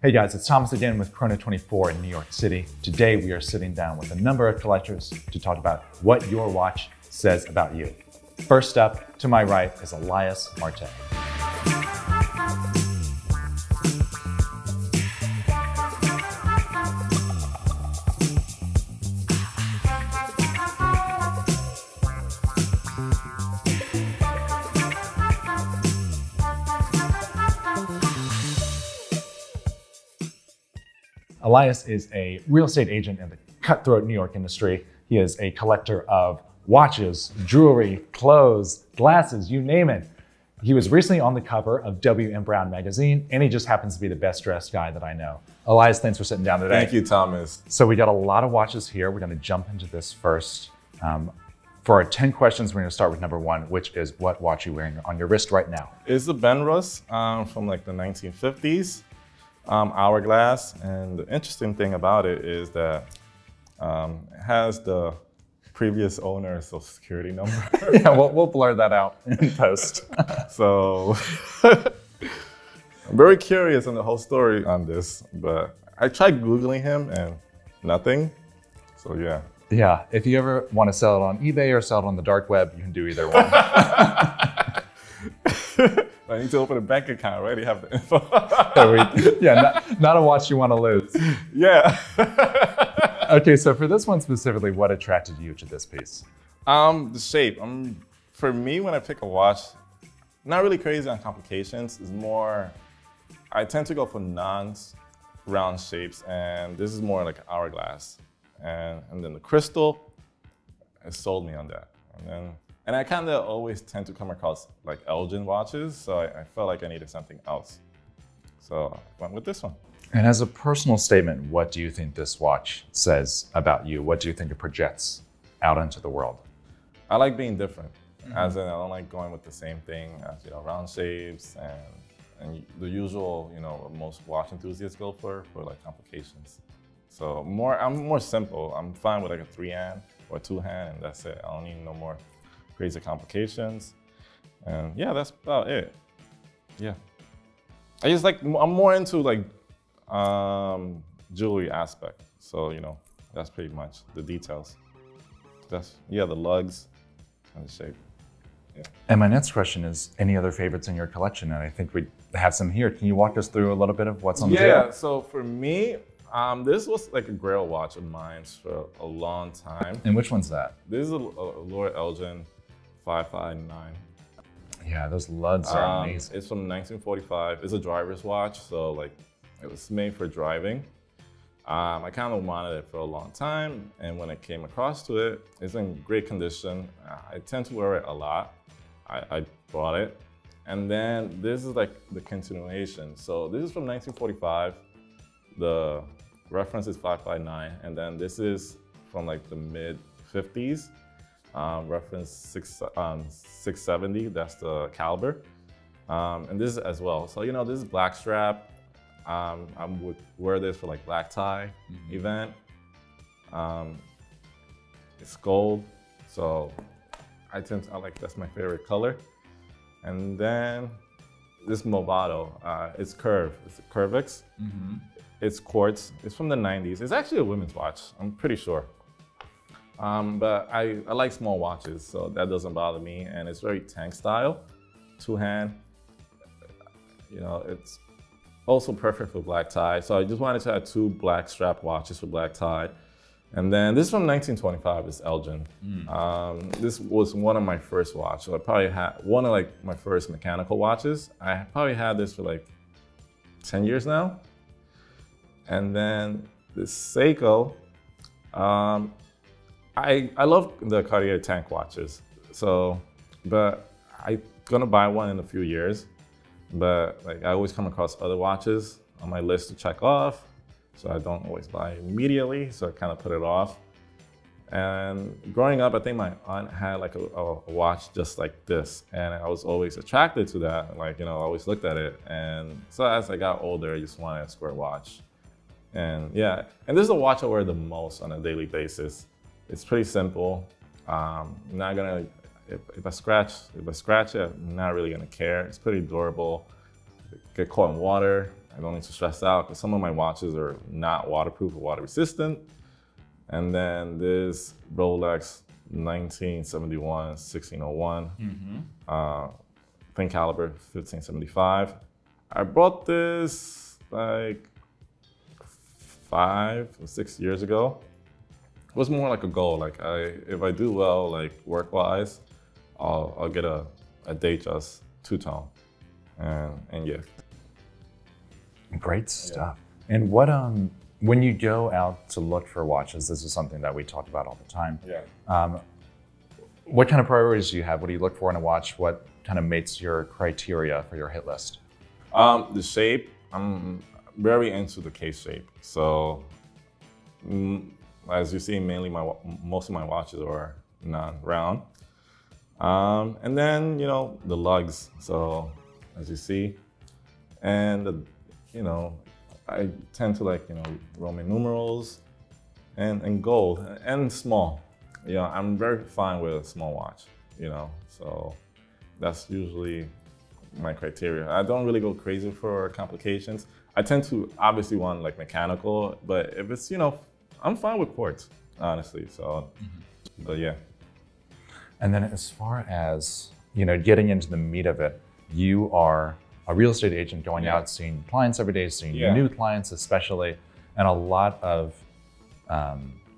Hey guys, it's Thomas again with Chrono24 in New York City. Today we are sitting down with a number of collectors to talk about what your watch says about you. First up, to my right, is Elias Marte. Elias is a real estate agent in the cutthroat New York industry. He is a collector of watches, jewelry, clothes, glasses, you name it. He was recently on the cover of W.M. Brown magazine, and he just happens to be the best dressed guy that I know. Elias, thanks for sitting down today. Thank you, Thomas. So we got a lot of watches here. We're gonna jump into this first. For our 10 questions, we're gonna start with number one, which is what watch are you wearing on your wrist right now? It's the Benrus from like the 1950s. Hourglass, and the interesting thing about it is that it has the previous owner's social security number. Yeah, we'll blur that out in post. So I'm very curious on the whole story on this, but I tried Googling him and nothing. So yeah. Yeah, if you ever want to sell it on eBay or sell it on the dark web, you can do either one. I need to open a bank account. I already have the info. Not a watch you want to lose. Yeah. Okay, so for this one specifically, what attracted you to this piece? The shape. For me, when I pick a watch, not really crazy on complications. It's more, I tend to go for non-round shapes, and this is more like an hourglass. And then the crystal, it sold me on that. And I kind of always tend to come across like Elgin watches, so I felt like I needed something else. So I went with this one. And as a personal statement, what do you think this watch says about you? What do you think it projects out into the world? I like being different. As in, I don't like going with the same thing as, round shapes and the usual, most watch enthusiasts go for like complications. So I'm more simple. I'm fine with like a 3-hand or a 2-hand, and that's it. I don't need no more crazy complications. And yeah, that's about it. Yeah. I'm more into like jewelry aspect. So, that's pretty much the details. The lugs and the shape. Yeah. And my next question is, any other favorites in your collection? And I think we have some here. Can you walk us through a little bit of what's on the table? Yeah, so for me, this was like a grail watch of mine for a long time. And which one's that? This is a Lord Elgin 559. Yeah, those lugs are amazing. It's from 1945. It's a driver's watch, so like it was made for driving. I kind of wanted it for a long time, and when I came across to it, it's in great condition. I tend to wear it a lot. I bought it. And then this is like the continuation. So this is from 1945. The reference is 559, and then this is from like the mid 50s. Reference 670, that's the caliber. And this is as well. So, this is black strap. I would wear this for like black tie event. It's gold, so that's my favorite color. And then this Movado, it's curved, it's a Curvix. It's quartz, it's from the 90s. It's actually a women's watch, I'm pretty sure. But I like small watches, so that doesn't bother me. And it's very tank style, 2-hand. It's also perfect for black tie. So I just wanted to have 2 black strap watches for black tie. And then this is from 1925, it's Elgin. This was one of my first watches. So I probably had one of like my first mechanical watches. I probably had this for like 10 years now. And then this Seiko, I love the Cartier tank watches. But I'm gonna buy one in a few years. But like I always come across other watches on my list to check off. So I don't always buy immediately, so I kind of put it off. And growing up, I think my aunt had like a watch just like this. And I was always attracted to that. Like, I always looked at it. And so as I got older, I just wanted a square watch. And yeah, and this is a watch I wear the most on a daily basis. It's pretty simple. Not gonna, if I scratch it, I'm not really gonna care. It's pretty durable. Get caught in water, I don't need to stress out because some of my watches are not waterproof or water resistant. And then this Rolex 1971 1601, thin caliber 1575. I bought this like 5 or 6 years ago. It was more like a goal. Like if I do well, like work-wise, I'll get a Datejust two-tone, and yeah. Great stuff. Yeah. And what when you go out to look for watches, this is something that we talk about all the time. Yeah. What kind of priorities do you have? What do you look for in a watch? What kind of makes your criteria for your hit list? The shape. I'm very into the case shape. So as you see, mainly most of my watches are non-round. And then, you know, the lugs. So as you see, and I tend to like, Roman numerals and gold and small. I'm very fine with a small watch, so that's usually my criteria. I don't really go crazy for complications. I tend to obviously want like mechanical, but if it's, I'm fine with quartz, honestly, so, but yeah. And then as far as, getting into the meat of it, you are a real estate agent going out, seeing clients every day, seeing new clients especially, and a lot of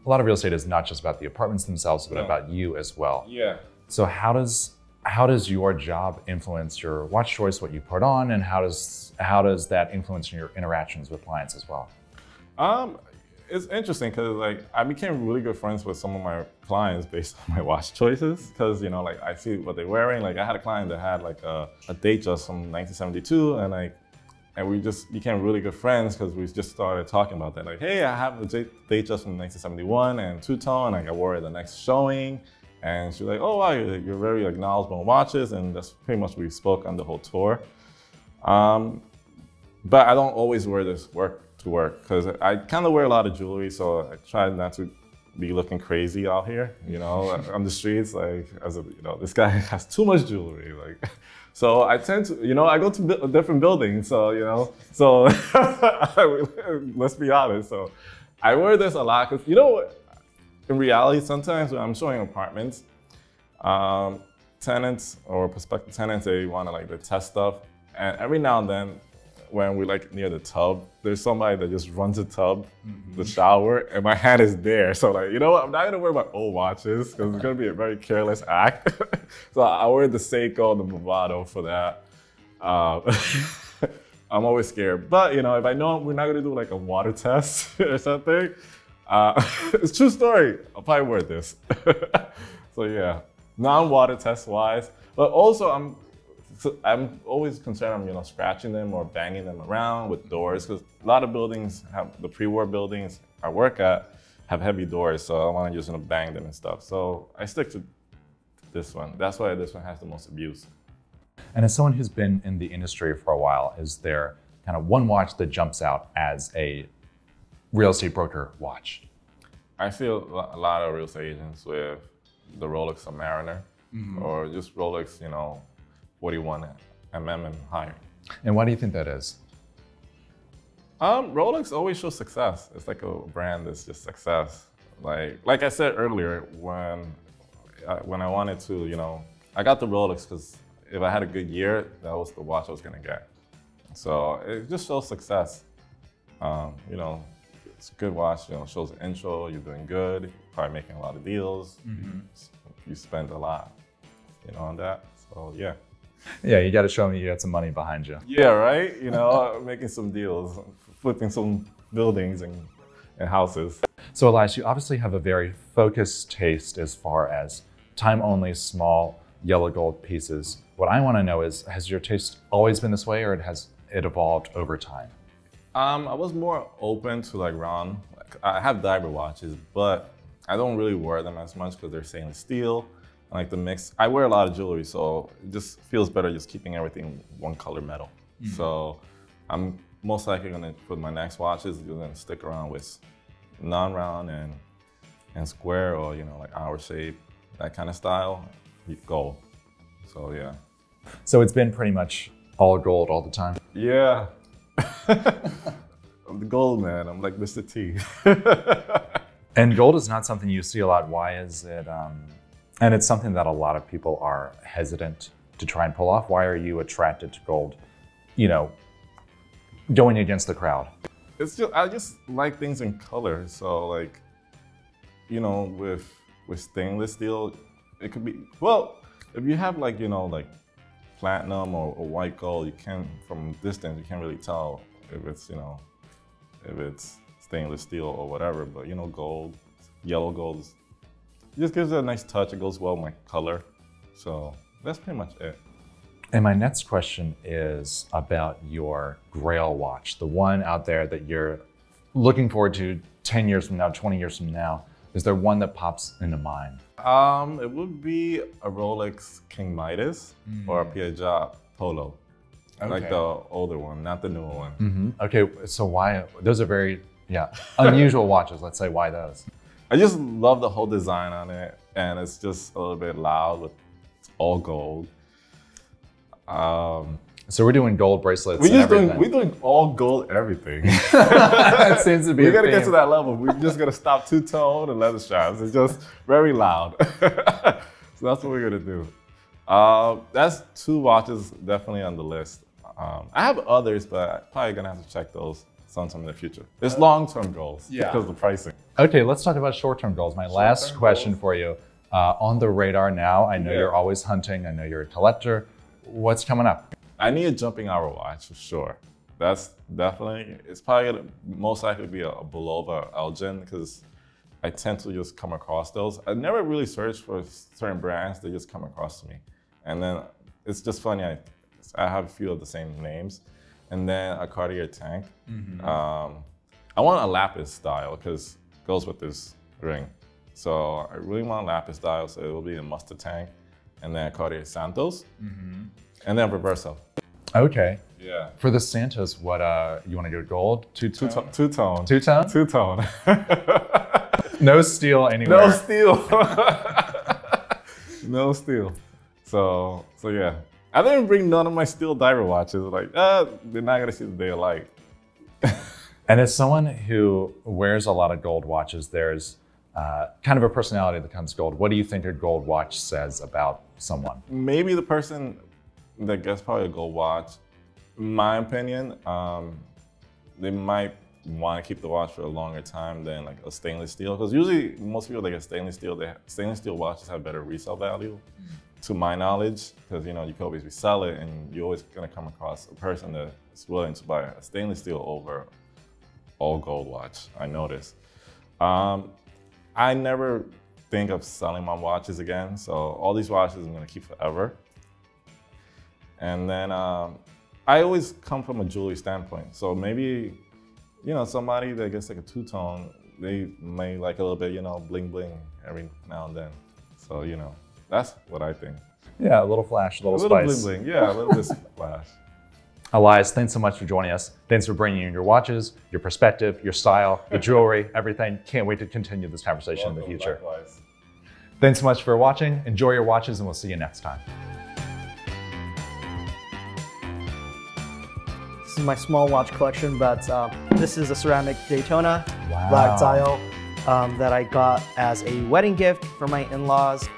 real estate is not just about the apartments themselves, but about you as well. Yeah. So how does your job influence your watch choice, what you put on, and how does that influence your interactions with clients as well? It's interesting because like I became really good friends with some of my clients based on my watch choices because like I see what they're wearing. Like I had a client that had like a Datejust from 1972, and we just became really good friends because we just started talking about that. Like, hey, I have a Datejust from 1971 and two-tone. Like I wore it the next showing, and she's like, oh wow, you're very like knowledgeable on watches, and that's pretty much what we spoke on the whole tour. But I don't always wear this to work because I kind of wear a lot of jewelry, so I try not to be looking crazy out here, on the streets. Like, this guy has too much jewelry, like. So I tend to, I go to different buildings, so so let's be honest. So I wear this a lot because in reality, sometimes when I'm showing apartments, tenants or prospective tenants, they want to like to test stuff, and every now and then, when we're like near the tub, there's somebody that just runs the tub, the shower, and my hand is there. So like, I'm not gonna wear my old watches because it's gonna be a very careless act. So I wear the Seiko, the Movado for that. I'm always scared. But if I know we're not gonna do like a water test or something, it's true story. I'll probably wear this. So yeah, non-water test wise, but also I'm always concerned I'm scratching them or banging them around with doors because a lot of buildings the pre-war buildings I work at have heavy doors, so I don't want to just bang them and stuff. So I stick to this one. That's why this one has the most abuse. And as someone who's been in the industry for a while, is there kind of one watch that jumps out as a real estate broker watch? I feel a lot of real estate agents with the Rolex Submariner or just Rolex, 41 mm and higher. And why do you think that is? Rolex always shows success. It's like a brand that's just success. Like I said earlier, when I wanted to, I got the Rolex because if I had a good year, that was the watch I was gonna get. So it just shows success. It's a good watch. Shows the intro. You're doing good. You're probably making a lot of deals. You spend a lot, on that. So yeah. Yeah, you got to show me you got some money behind you. Yeah, right? Making some deals, flipping some buildings and houses. So Elias, you obviously have a very focused taste as far as time-only, small, yellow gold pieces. What I want to know is, has your taste always been this way, or has it evolved over time? I was more open to like round. I have diver watches, but I don't really wear them as much because they're stainless steel. Like the mix, I wear a lot of jewelry, so it just feels better just keeping everything one color metal. So I'm most likely gonna put my next watches, gonna stick around with non-round and square, or like hour shape, that kind of style, gold. So yeah. So it's been pretty much all gold all the time? Yeah, I'm the gold man. I'm like Mr. T. And gold is not something you see a lot. Why is it? And it's something that a lot of people are hesitant to try and pull off. Why are you attracted to gold? You know, going against the crowd. It's just I just like things in color. So like, you know, with stainless steel, it could be if you have like like platinum or white gold, you can from distance you can't really tell if it's if it's stainless steel or whatever. But gold, yellow gold, it just gives it a nice touch. It goes well with my color. So that's pretty much it. And my next question is about your Grail watch, the one out there that you're looking forward to 10 years from now, 20 years from now. Is there one that pops into mind? It would be a Rolex King Midas or a Piaget Polo. Okay. Like the older one, not the newer one. Mm-hmm. Okay, so why? Those are very unusual watches. Let's say why those? I just love the whole design on it, and it's just a little bit loud with all gold. So we're doing gold bracelets. We're doing all gold everything. That seems to be. We gotta get to that level. We're just gonna stop two-tone and leather straps. It's just very loud. So that's what we're gonna do. That's two watches definitely on the list. I have others, but I'm probably gonna have to check those sometime in the future. It's long-term goals because of the pricing. Okay, let's talk about short-term goals. My last question for you. On the radar now, I know you're always hunting. I know you're a collector. What's coming up? I need a jumping hour watch for sure. That's definitely, it's probably gonna most likely be a Bulova Elgin because I tend to just come across those. I never really searched for certain brands, they just come across to me. And then it's just funny, I have a few of the same names. And then a Cartier tank. Mm-hmm. I want a lapis style because it goes with this ring. So I really want a lapis style, so it will be a mustard tank. And then Cartier Santos, and then Reverso. Okay. Yeah. For the Santos, what you want to go gold? Two-tone? Two-tone. Two-tone? Two-tone. No steel anywhere. No steel. No steel. So yeah. I didn't bring none of my steel diver watches. Like, they're not gonna see the day of light. And as someone who wears a lot of gold watches, there's kind of a personality that comes gold. What do you think a gold watch says about someone? Maybe the person that gets probably a gold watch, in my opinion, they might want to keep the watch for a longer time than like a stainless steel. Because usually most people that get stainless steel watches have better resale value, to my knowledge. Because you can always resell it, and you're always gonna come across a person that is willing to buy a stainless steel over all gold watch. I noticed. I never think of selling my watches again, so all these watches I'm gonna keep forever. And then I always come from a jewelry standpoint, so maybe somebody that gets like a two-tone, they may like a little bit bling bling every now and then. So that's what I think. Yeah, a little flash, a little spice. A little bling bling, yeah, a little bit flash. Elias, thanks so much for joining us. Thanks for bringing in your watches, your perspective, your style, the jewelry, everything. Can't wait to continue this conversation in the future. Likewise. Thanks so much for watching. Enjoy your watches, and we'll see you next time. This is my small watch collection, but this is a ceramic Daytona, wow, black dial, that I got as a wedding gift for my in-laws.